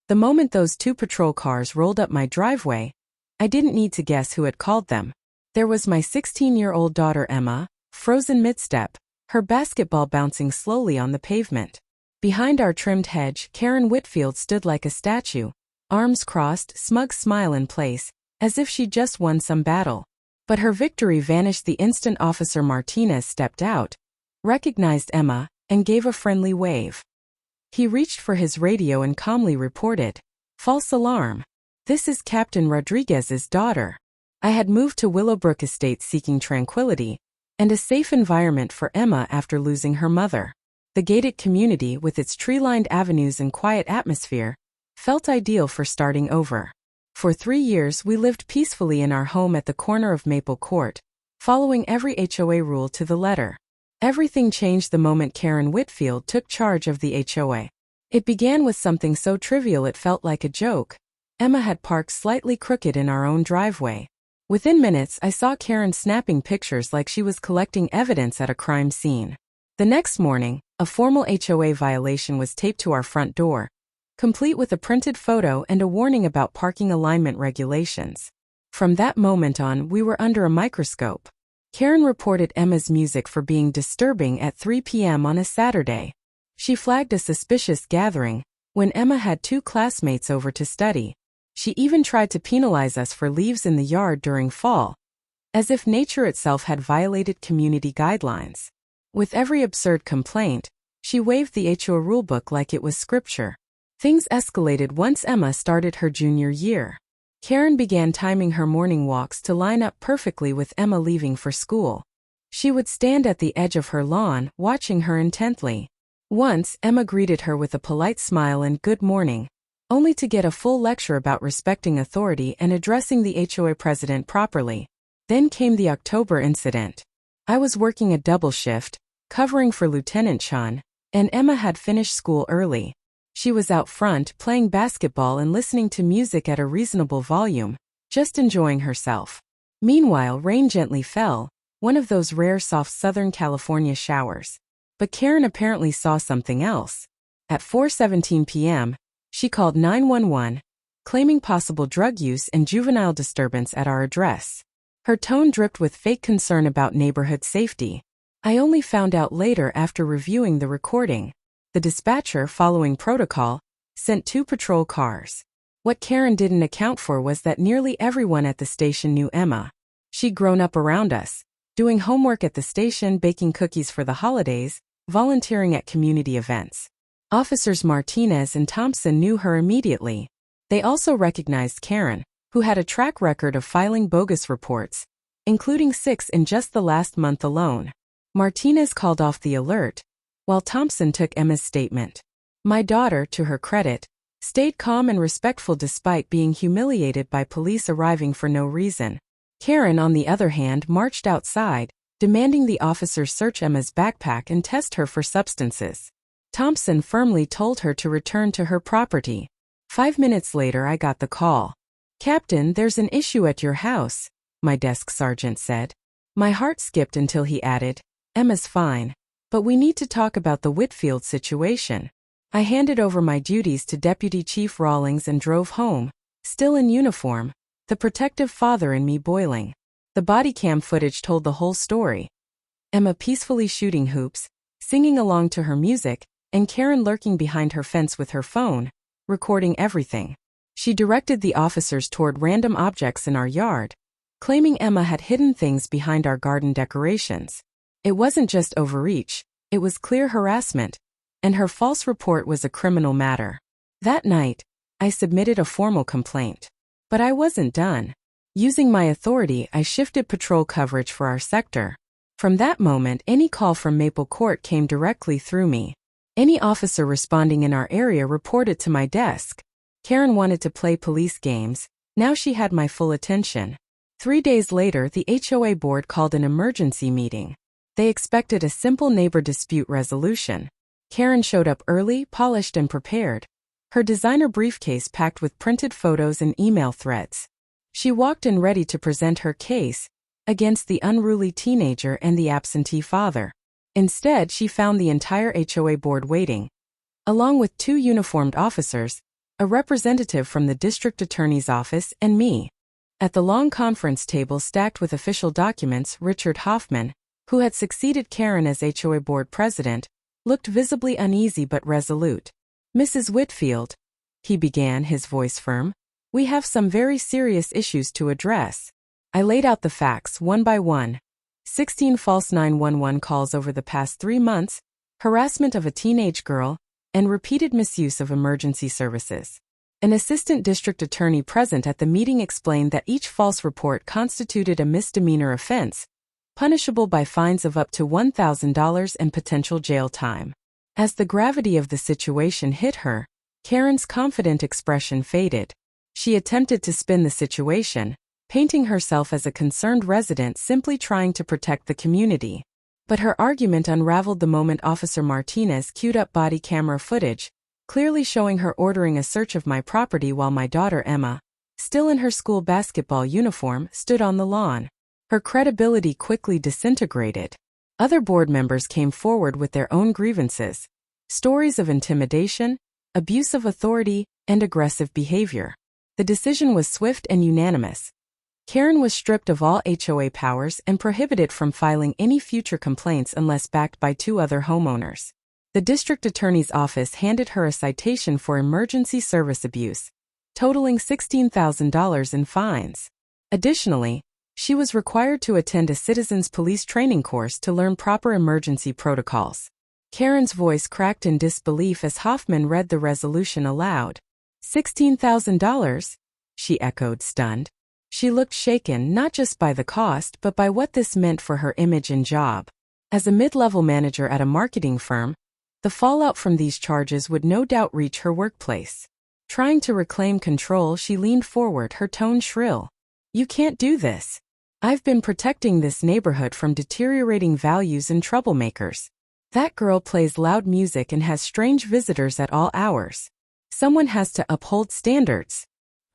The moment those two patrol cars rolled up my driveway, I didn't need to guess who had called them. There was my 16-year-old daughter Emma, frozen mid-step, her basketball bouncing slowly on the pavement. Behind our trimmed hedge, Karen Whitfield stood like a statue, arms crossed, smug smile in place, as if she'd just won some battle. But her victory vanished the instant Officer Martinez stepped out, recognized Emma, and gave a friendly wave. He reached for his radio and calmly reported, "False alarm. This is Captain Rodriguez's daughter." I had moved to Willowbrook Estates seeking tranquility and a safe environment for Emma after losing her mother. The gated community, with its tree-lined avenues and quiet atmosphere, felt ideal for starting over. For 3 years we lived peacefully in our home at the corner of Maple Court, following every HOA rule to the letter. Everything changed the moment Karen Whitfield took charge of the HOA. It began with something so trivial it felt like a joke. Emma had parked slightly crooked in our own driveway. Within minutes I saw Karen snapping pictures like she was collecting evidence at a crime scene. The next morning, a formal HOA violation was taped to our front door, complete with a printed photo and a warning about parking alignment regulations. From that moment on, we were under a microscope. Karen reported Emma's music for being disturbing at 3 p.m. on a Saturday. She flagged a suspicious gathering when Emma had 2 classmates over to study. She even tried to penalize us for leaves in the yard during fall, as if nature itself had violated community guidelines. With every absurd complaint, she waved the HOA rulebook like it was scripture. Things escalated once Emma started her junior year. Karen began timing her morning walks to line up perfectly with Emma leaving for school. She would stand at the edge of her lawn, watching her intently. Once, Emma greeted her with a polite smile and good morning, only to get a full lecture about respecting authority and addressing the HOA president properly. Then came the October incident. I was working a double shift, covering for Lieutenant Chun, and Emma had finished school early. She was out front playing basketball and listening to music at a reasonable volume, just enjoying herself. Meanwhile, rain gently fell, one of those rare soft Southern California showers. But Karen apparently saw something else. At 4:17 p.m., she called 911, claiming possible drug use and juvenile disturbance at our address. Her tone dripped with fake concern about neighborhood safety. I only found out later after reviewing the recording. The dispatcher, following protocol, sent 2 patrol cars. What Karen didn't account for was that nearly everyone at the station knew Emma. She'd grown up around us, doing homework at the station, baking cookies for the holidays, volunteering at community events. Officers Martinez and Thompson knew her immediately. They also recognized Karen, who had a track record of filing bogus reports, including 6 in just the last month alone. Martinez called off the alert, while Thompson took Emma's statement. My daughter, to her credit, stayed calm and respectful despite being humiliated by police arriving for no reason. Karen, on the other hand, marched outside, demanding the officers search Emma's backpack and test her for substances. Thompson firmly told her to return to her property. 5 minutes later I got the call. "Captain, there's an issue at your house," my desk sergeant said. My heart skipped until he added, "Emma's fine, but we need to talk about the Whitfield situation." I handed over my duties to Deputy Chief Rawlings and drove home, still in uniform, the protective father in me boiling. The body cam footage told the whole story. Emma peacefully shooting hoops, singing along to her music, and Karen lurking behind her fence with her phone, recording everything. She directed the officers toward random objects in our yard, claiming Emma had hidden things behind our garden decorations. It wasn't just overreach, it was clear harassment, and her false report was a criminal matter. That night, I submitted a formal complaint. But I wasn't done. Using my authority, I shifted patrol coverage for our sector. From that moment, any call from Maple Court came directly through me. Any officer responding in our area reported to my desk. Karen wanted to play police games. Now she had my full attention. 3 days later, the HOA board called an emergency meeting. They expected a simple neighbor dispute resolution. Karen showed up early, polished and prepared, her designer briefcase packed with printed photos and email threads. She walked in ready to present her case against the unruly teenager and the absentee father. Instead, she found the entire HOA board waiting. Along with 2 uniformed officers, a representative from the district attorney's office, and me. At the long conference table stacked with official documents, Richard Hoffman, who had succeeded Karen as HOA board president, looked visibly uneasy but resolute. "Mrs. Whitfield," he began, his voice firm, "we have some very serious issues to address." I laid out the facts one by one. 16 false 911 calls over the past 3 months, harassment of a teenage girl, and repeated misuse of emergency services. An assistant district attorney present at the meeting explained that each false report constituted a misdemeanor offense, punishable by fines of up to $1,000 and potential jail time. As the gravity of the situation hit her, Karen's confident expression faded. She attempted to spin the situation, painting herself as a concerned resident simply trying to protect the community. But her argument unraveled the moment Officer Martinez queued up body camera footage, clearly showing her ordering a search of my property while my daughter Emma, still in her school basketball uniform, stood on the lawn. Her credibility quickly disintegrated. Other board members came forward with their own grievances, stories of intimidation, abuse of authority, and aggressive behavior. The decision was swift and unanimous. Karen was stripped of all HOA powers and prohibited from filing any future complaints unless backed by 2 other homeowners. The district attorney's office handed her a citation for emergency service abuse, totaling $16,000 in fines. Additionally, she was required to attend a citizens police training course to learn proper emergency protocols. Karen's voice cracked in disbelief as Hoffman read the resolution aloud. $16,000? She echoed, stunned. She looked shaken not just by the cost but by what this meant for her image and job. As a mid-level manager at a marketing firm, the fallout from these charges would no doubt reach her workplace. Trying to reclaim control, she leaned forward, her tone shrill. "You can't do this. I've been protecting this neighborhood from deteriorating values and troublemakers. That girl plays loud music and has strange visitors at all hours. Someone has to uphold standards."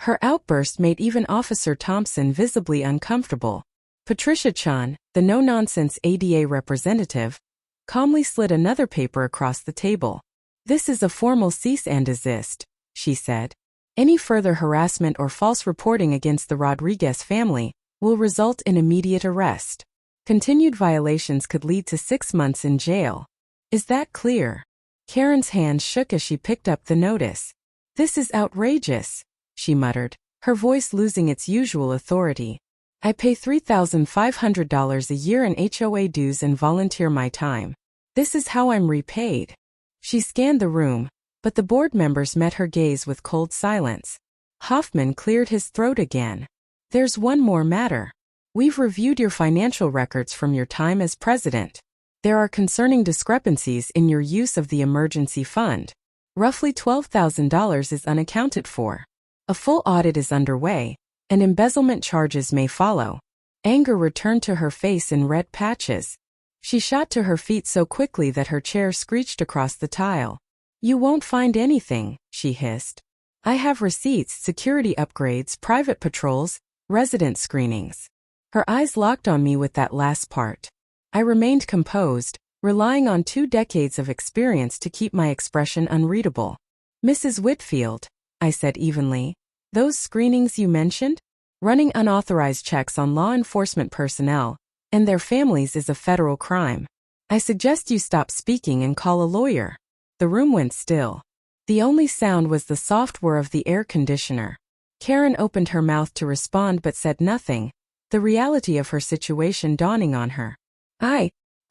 Her outburst made even Officer Thompson visibly uncomfortable. Patricia Chun, the no-nonsense ADA representative, calmly slid another paper across the table. "This is a formal cease and desist," she said. "Any further harassment or false reporting against the Rodriguez family will result in immediate arrest. Continued violations could lead to 6 months in jail. Is that clear?" Karen's hand shook as she picked up the notice. "This is outrageous," she muttered, her voice losing its usual authority. "I pay $3,500 a year in HOA dues and volunteer my time. This is how I'm repaid." She scanned the room, but the board members met her gaze with cold silence. Hoffman cleared his throat again. "There's one more matter. We've reviewed your financial records from your time as president. There are concerning discrepancies in your use of the emergency fund. Roughly $12,000 is unaccounted for. A full audit is underway, and embezzlement charges may follow." Anger returned to her face in red patches. She shot to her feet so quickly that her chair screeched across the tile. "You won't find anything," she hissed. "I have receipts, security upgrades, private patrols, resident screenings." Her eyes locked on me with that last part. I remained composed, relying on 2 decades of experience to keep my expression unreadable. "Mrs. Whitfield," I said evenly, "those screenings you mentioned? Running unauthorized checks on law enforcement personnel and their families is a federal crime. I suggest you stop speaking and call a lawyer." The room went still. The only sound was the soft whir of the air conditioner. Karen opened her mouth to respond but said nothing, the reality of her situation dawning on her.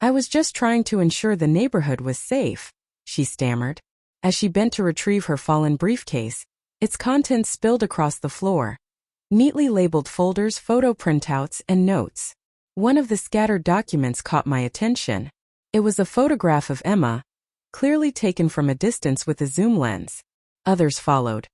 I was just trying to ensure the neighborhood was safe," she stammered. As she bent to retrieve her fallen briefcase, its contents spilled across the floor. Neatly labeled folders, photo printouts, and notes. One of the scattered documents caught my attention. It was a photograph of Emma, clearly taken from a distance with a zoom lens. Others followed.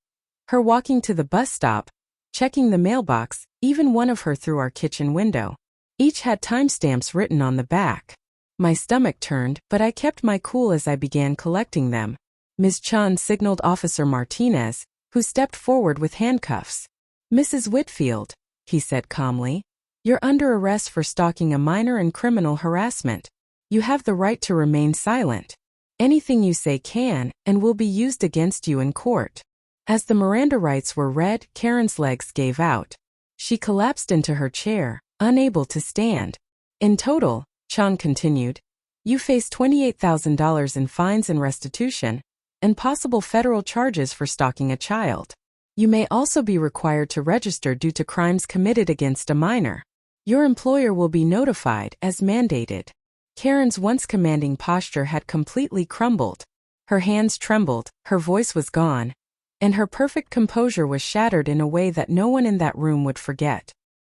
Her walking to the bus stop, checking the mailbox, even one of her through our kitchen window. Each had timestamps written on the back. My stomach turned, but I kept my cool as I began collecting them. Ms. Chun signaled Officer Martinez, who stepped forward with handcuffs. "Mrs. Whitfield," he said calmly, "you're under arrest for stalking a minor and criminal harassment. You have the right to remain silent. Anything you say can and will be used against you in court." As the Miranda rights were read, Karen's legs gave out. She collapsed into her chair, unable to stand. In total, Chang continued, you face $28,000 in fines and restitution, and possible federal charges for stalking a child. You may also be required to register due to crimes committed against a minor. Your employer will be notified as mandated. Karen's once commanding posture had completely crumbled. Her hands trembled, her voice was gone, and her perfect composure was shattered in a way that no one in that room would forget.